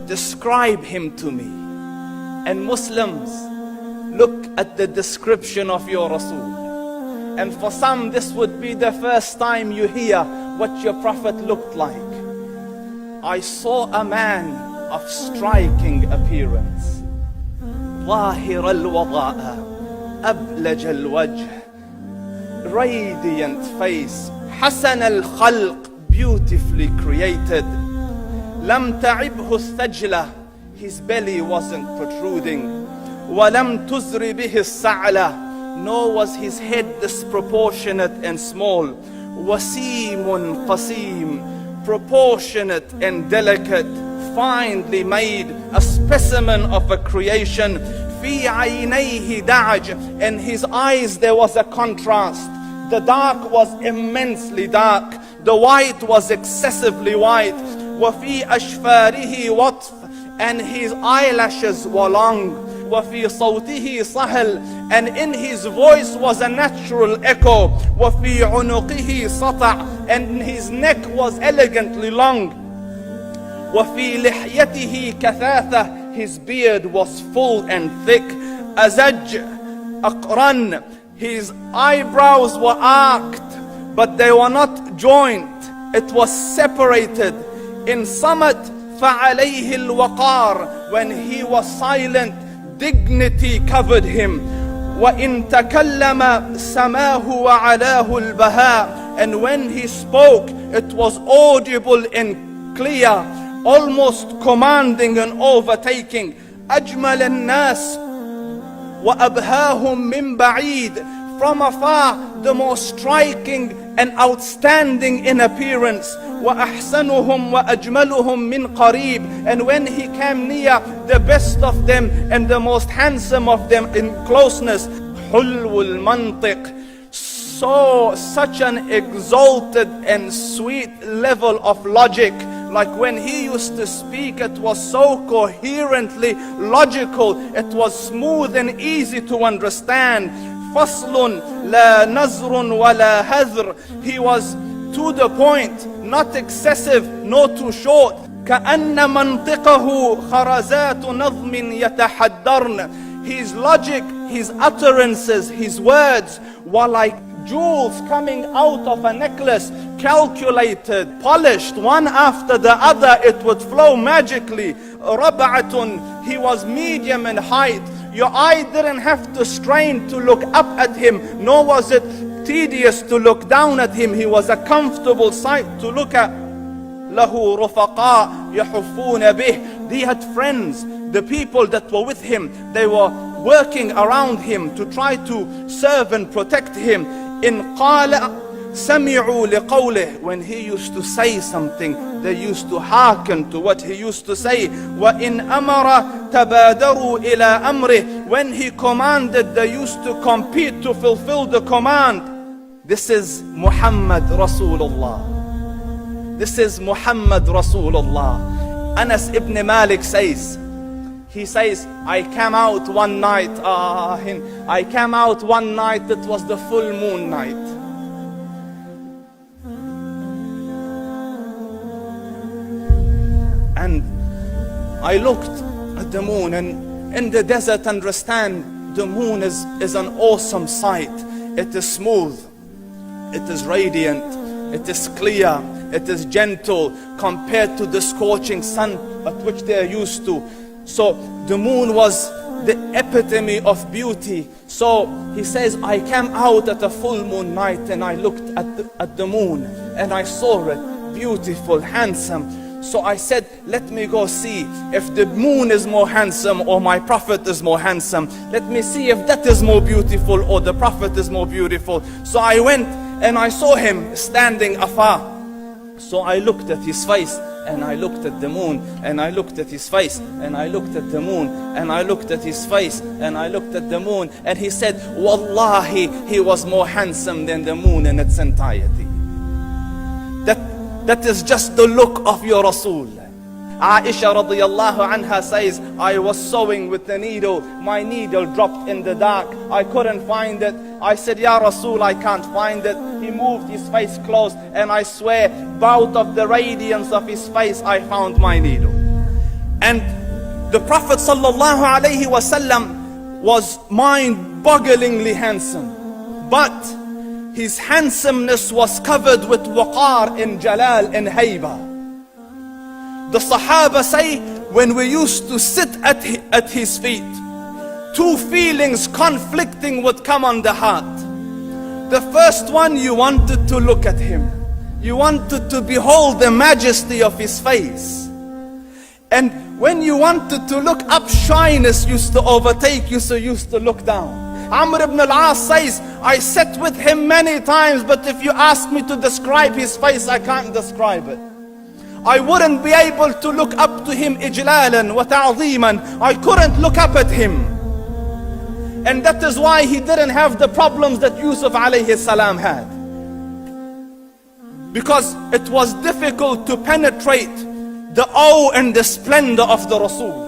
describe him to me. And Muslims, look at the description of your Rasul. And for some, this would be the first time you hear what your Prophet looked like. I saw a man of striking appearance. ظاهر الوضاء أبلج الوجه, radiant face, حسن الخلق, beautifully created. لم تعبه الثجلة, his belly wasn't protruding. وَلَمْ تُزْرِ بِهِ السَّعْلَةِ, nor was his head disproportionate and small. وَسِيمٌ قَسِيم, proportionate and delicate, finely made, a specimen of a creation. فِي عَيْنَيْهِ دَعَجْ, in his eyes there was a contrast. The dark was immensely dark, the white was excessively white. وَفِي أَشْفَارِهِ وَطْفٌ, and his eyelashes were long. وَفِي صَوْتِهِ صَهْل, and in his voice was a natural echo. وَفِي عُنُقِهِ سَطَعٌ, and his neck was elegantly long. وَفِي لِحْيَتِهِ كَثَاثَةٌ, his beard was full and thick. أَزَجْ أَقْرَنٌ, his eyebrows were arched, but they were not joined. It was separated. In Samat, فَعَلَيْهِ الْوَقَارِ, when he was silent, dignity covered him. وَإِن تَكَلَّمَ سَمَاهُ وَعَلَاهُ الْبَهَاءِ, and when he spoke, it was audible and clear, almost commanding and overtaking. أَجْمَلَ النَّاسِ وَأَبْهَاهُمْ مِنْ بَعِيدٍ, from afar the most striking and outstanding in appearance. وَأَحْسَنُهُمْ وَأَجْمَلُهُمْ مِنْ قَرِيبٍ, and when he came near, the best of them and the most handsome of them in closeness. حُلْوُ الْمَنْطِقِ, such an exalted and sweet level of logic. Like when he used to speak, it was so coherently logical, it was smooth and easy to understand. فَصْلٌ لَا نَزْرٌ وَلَا هَذْرٌ, he was to the point, not excessive, nor too short. كَأَنَّ مَنْطِقَهُ خَرَزَاتُ نَظْمٍ يَتَحَدَّرْنَ, his logic, his utterances, his words were like jewels coming out of a necklace, calculated, polished, one after the other, it would flow magically. رَبْعَةٌ, he was medium in height. Your eye didn't have to strain to look up at him, nor was it tedious to look down at him. He was a comfortable sight to look at. لَهُ رُفَقَاء يَحُفُّونَ بِهِ, he had friends, the people that were with him, they were working around him to try to serve and protect him. إِنْ قَالَ سَمِعُوا لِقَوْلِهِ, when he used to say something, they used to hearken to what he used to say. وَإِنْ أَمَرَ تَبَادَرُوا إِلَىٰ أَمْرِهِ, when he commanded, they used to compete to fulfill the command. This is Muhammad Rasulullah. This is Muhammad Rasulullah. Anas ibn Malik says, he says, I came out one night, it was the full moon night. And I looked at the moon, and in the desert, understand, the moon is an awesome sight. It is smooth, it is radiant, it is clear, it is gentle compared to the scorching sun at which they are used to. So the moon was the epitome of beauty. So he says, I came out at a full moon night and I looked at the moon and I saw it beautiful, handsome. So I said, let me go see if the moon is more handsome or my Prophet is more handsome. Let me see if that is more beautiful or the Prophet is more beautiful. So I went and I saw him standing afar. So I looked at his face and I looked at the moon, and I looked at his face, and I looked at the moon, and I looked at his face, and I looked at the moon. And he said, Wallahi, he was more handsome than the moon in its entirety. That is just the look of your Rasul. Aisha radiyallahu anha says, I was sewing with the needle. My needle dropped in the dark. I couldn't find it. I said, Ya Rasul, I can't find it. He moved his face close, and I swear, out of the radiance of his face, I found my needle. And the Prophet sallallahu alaihi wasallam was mind-bogglingly handsome, but his handsomeness was covered with waqar and jalal and hayba. The Sahaba say, when we used to sit at his feet, two feelings conflicting would come on the heart. The first one, you wanted to look at him. You wanted to behold the majesty of his face. And when you wanted to look up, shyness used to overtake you, so you used to look down. Amr ibn al-As says, I sat with him many times, but if you ask me to describe his face, I can't describe it. I wouldn't be able to look up to him ijlalan wa ta'zeeman. I couldn't look up at him. And that is why he didn't have the problems that Yusuf alayhi salam had. Because it was difficult to penetrate the awe and the splendor of the Rasul.